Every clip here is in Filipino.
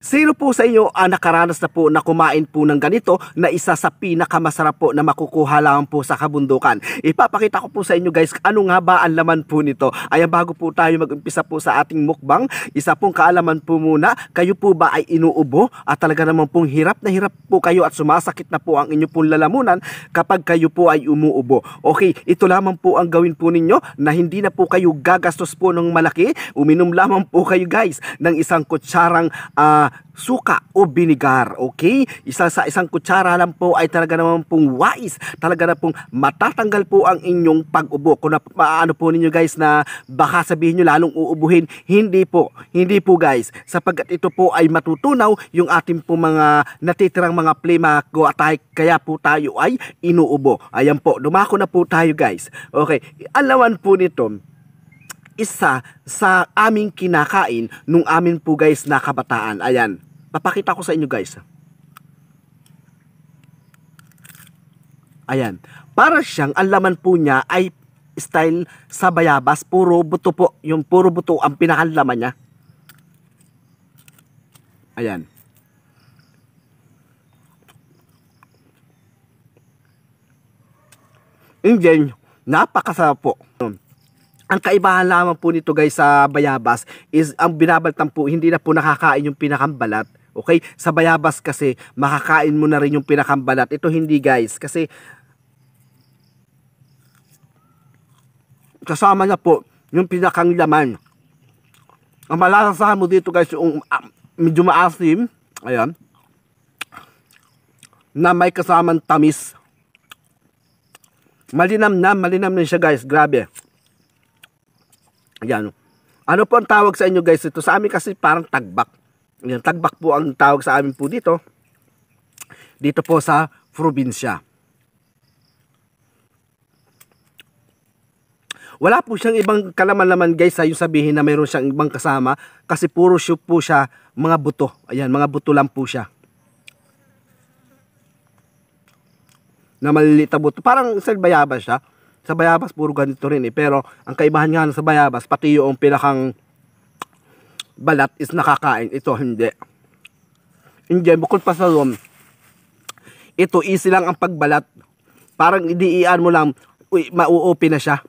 Sino po sa inyo nakaranas na po na kumain po ng ganito na isa sa pinakamasarap po na makukuha lang po sa kabundukan? Ipapakita ko po sa inyo guys ano nga ba ang laman po nito. Ayan, bago po tayo mag-umpisa po sa ating mukbang, isa pong kaalaman po muna, kayo po ba ay inuubo at talaga naman pong hirap na hirap po kayo at sumasakit na po ang inyo pong lalamunan kapag kayo po ay umuubo? Okay, ito lamang po ang gawin po ninyo na hindi na po kayo gagastos po ng malaki. Uminom lamang po kayo guys ng isang kutsarang suka o binigar, okay? Isang kutsara lang po ay talaga naman pong wais, talaga na pong matatanggal po ang inyong pag-ubo. Kung paano po ninyo guys na baka sabihin nyo lalong uubuhin, hindi po guys, sapagkat ito po ay matutunaw yung ating po mga natitirang mga plema atay, kaya po tayo ay inuubo. Ayan po, dumako na po tayo guys. Okay, alawan po nito, isa sa aming kinakain nung amin po guys na kabataan. Ayan, papakita ko sa inyo guys. Ayan, para siyang ang laman po niya ay style sa bayabas, puro buto po, yung puro buto ang pinakalaman niya. Ayan. And then, napakasarap po. Ang kaibahan lamang po nito guys sa bayabas is ang binabaltan po, hindi na po nakakain yung pinakambalat. Okay? Sa bayabas kasi makakain mo na rin yung pinakambalat. Ito hindi guys, kasi kasama na po yung pinakang laman. Ang malalasahan mo dito guys yung medyo maasim, ayan, na may kasamang tamis. Malinam na siya guys, grabe. Ayan. Ano po ang tawag sa inyo guys ito? Sa amin kasi parang tagbak. Ayan, tagbak po ang tawag sa amin po dito. Dito po sa probinsya. Wala po siyang ibang kalaman-laman guys sa yung sabihin na mayroon siyang ibang kasama. Kasi puro siya po siya mga buto. Ayan, mga buto lang po siya. Na maliliit na buto. Parang sa bayabas siya. Sa bayabas, puro ganito rin eh. Pero, ang kaibahan nga sa bayabas, pati yung pinakang balat is nakakain. Ito, hindi. Hindi, bukod pa sa doon, ito, easy lang ang pagbalat. Parang idiian mo lang, uy, mauupi na siya.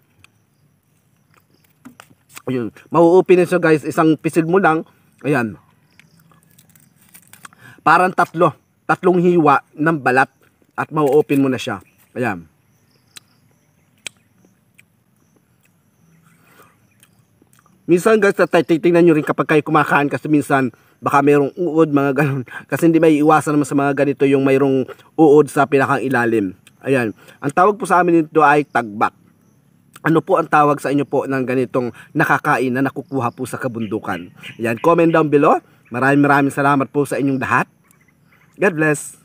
Ayun, mauupi na siya guys. Isang pisil mo lang, ayan. Parang tatlong hiwa ng balat at mauupin mo na siya. Ayan. Minsan guys, titingnan nyo rin kapag kayo kumakain kasi minsan baka mayroong uod, mga ganun. Kasi hindi may iwasan naman sa mga ganito yung mayroong uod sa pinakang ilalim. Ayan. Ang tawag po sa amin nito ay tagbak. Ano po ang tawag sa inyo po ng ganitong nakakain na nakukuha po sa kabundukan? Ayan, comment down below. Maraming salamat po sa inyong lahat. God bless.